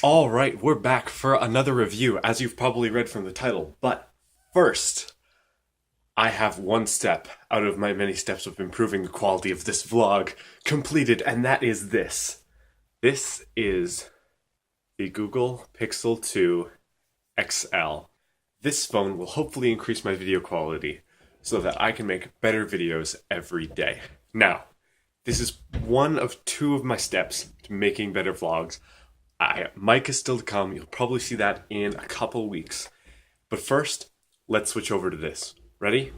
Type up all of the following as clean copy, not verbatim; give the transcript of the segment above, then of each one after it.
Alright, we're back for another review, as you've probably read from the title. But first, I have one step out of my many steps of improving the quality of this vlog completed, and that is this. This is the Google Pixel 2 XL. This phone will hopefully increase my video quality so that I can make better videos every day. Now, this is one of two of my steps to making better vlogs. Mic is still to come. You'll probably see that in a couple weeks. But first, let's switch over to this. Ready?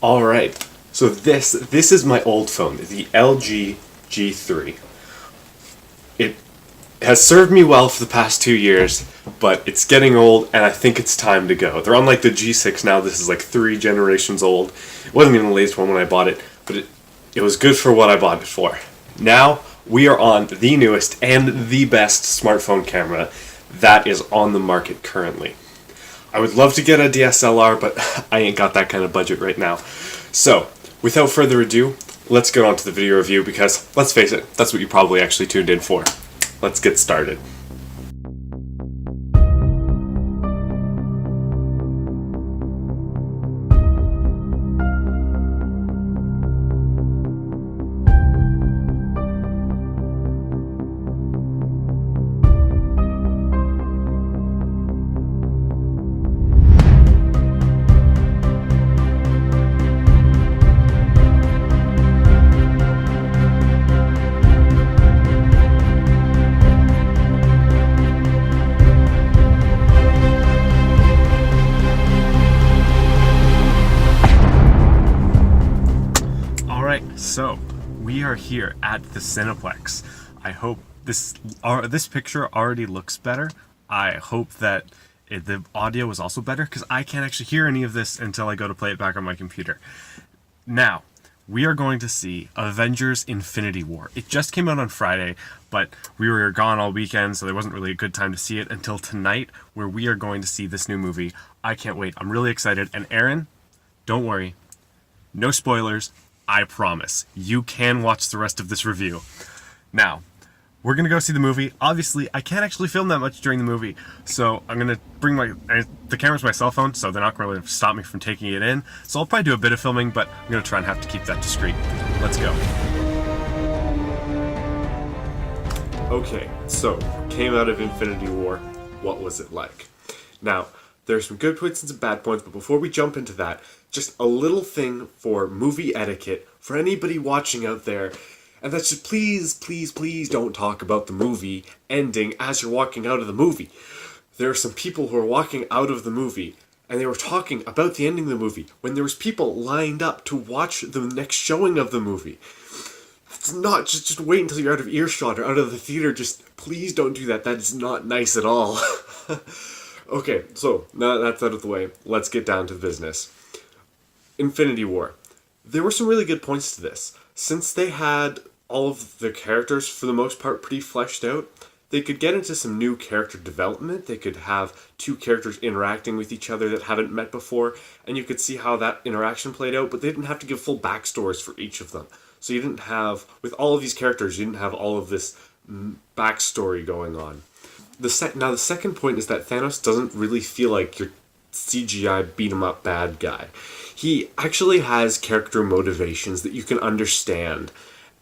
All right. So this is my old phone, the LG G3. It has served me well for the past 2 years, but it's getting old, and I think it's time to go. They're on like the G6 now. This is like 3 generations old. It wasn't even the latest one when I bought it, but it was good for what I bought it for. Now, we are on the newest and the best smartphone camera that is on the market currently. I would love to get a DSLR, but I ain't got that kind of budget right now. So, without further ado, let's get on to the video review because, let's face it, that's what you probably actually tuned in for. Let's get started. So, we are here at the Cineplex. I hope this picture already looks better. I hope that the audio is also better, because I can't actually hear any of this until I go to play it back on my computer. Now, we are going to see Avengers Infinity War. It just came out on Friday, but we were gone all weekend, so there wasn't really a good time to see it until tonight, where we are going to see this new movie. I can't wait. I'm really excited. And Aaron, don't worry. No spoilers. I promise. You can watch the rest of this review. Now, we're going to go see the movie. Obviously, I can't actually film that much during the movie, so I'm going to bring the camera's my cell phone, so they're not going to stop me from taking it in. So I'll probably do a bit of filming, but I'm going to try and have to keep that discreet. Let's go. Okay, so, came out of Infinity War. What was it like? Now, there's some good points and some bad points, but before we jump into that, just a little thing for movie etiquette for anybody watching out there, and that's just please don't talk about the movie ending as you're walking out of the movie. There are some people who are walking out of the movie, and they were talking about the ending of the movie when there was people lined up to watch the next showing of the movie. It's not just wait until you're out of earshot or out of the theater. Just please don't do that. That is not nice at all. Okay, so now that's out of the way, let's get down to business. Infinity War. There were some really good points to this. Since they had all of the characters, for the most part, pretty fleshed out, they could get into some new character development. They could have two characters interacting with each other that haven't met before, and you could see how that interaction played out, but they didn't have to give full backstories for each of them. So you didn't have, with all of these characters, you didn't have all of this backstory going on. Now the second point is that Thanos doesn't really feel like your CGI beat-em-up bad guy. He actually has character motivations that you can understand,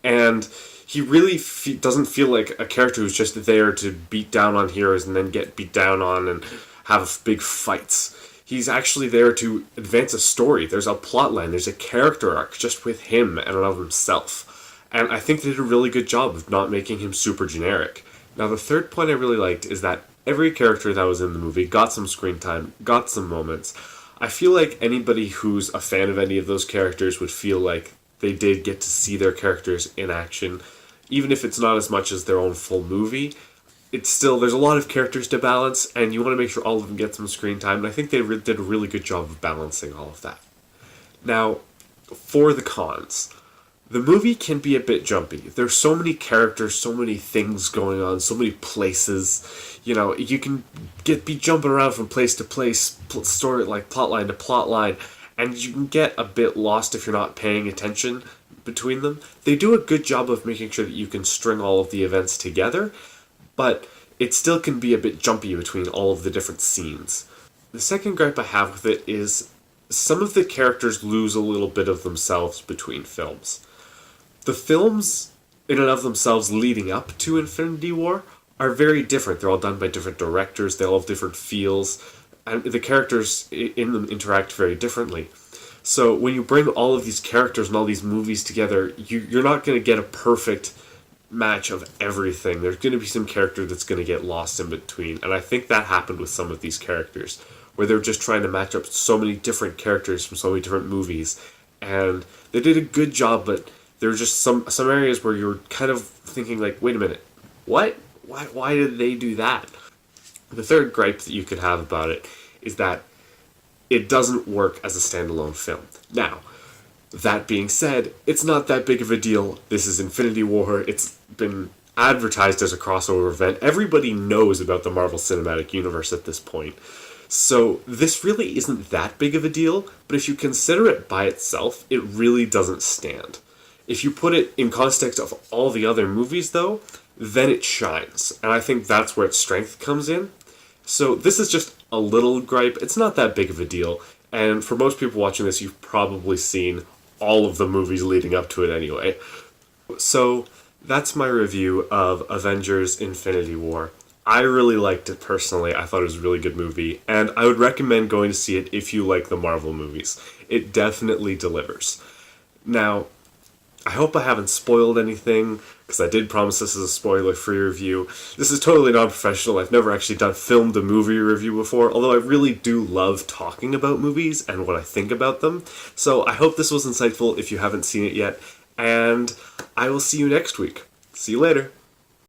and he really doesn't feel like a character who's just there to beat down on heroes and then get beat down on and have big fights. He's actually there to advance a story. There's a plot line, there's a character arc just with him and of himself. And I think they did a really good job of not making him super generic. Now the third point I really liked is that every character that was in the movie got some screen time, got some moments. I feel like anybody who's a fan of any of those characters would feel like they did get to see their characters in action. Even if it's not as much as their own full movie, it's still, there's a lot of characters to balance, and you want to make sure all of them get some screen time, and I think they did a really good job of balancing all of that. Now, for the cons. The movie can be a bit jumpy. There's so many characters, so many things going on, so many places. You know, you can be jumping around from place to place, story like plot line to plot line, and you can get a bit lost if you're not paying attention between them. They do a good job of making sure that you can string all of the events together, but it still can be a bit jumpy between all of the different scenes. The second gripe I have with it is some of the characters lose a little bit of themselves between films. The films, in and of themselves, leading up to Infinity War are very different. They're all done by different directors, they all have different feels, and the characters in them interact very differently. So when you bring all of these characters and all these movies together, you're not going to get a perfect match of everything. There's going to be some character that's going to get lost in between, and I think that happened with some of these characters, where they're just trying to match up so many different characters from so many different movies, and they did a good job, but there were just some areas where you're kind of thinking like, wait a minute, what? Why did they do that? The third gripe that you could have about it is that it doesn't work as a standalone film. Now, that being said, it's not that big of a deal. This is Infinity War. It's been advertised as a crossover event. Everybody knows about the Marvel Cinematic Universe at this point. So this really isn't that big of a deal, but if you consider it by itself, it really doesn't stand. If you put it in context of all the other movies, though, then it shines. And I think that's where its strength comes in. So this is just a little gripe. It's not that big of a deal. And for most people watching this, you've probably seen all of the movies leading up to it anyway. So that's my review of Avengers Infinity War. I really liked it personally. I thought it was a really good movie. And I would recommend going to see it if you like the Marvel movies. It definitely delivers. Now, I hope I haven't spoiled anything, because I did promise this is a spoiler-free review. This is totally non-professional. I've never actually filmed a movie review before, although I really do love talking about movies and what I think about them. So I hope this was insightful if you haven't seen it yet, and I will see you next week. See you later.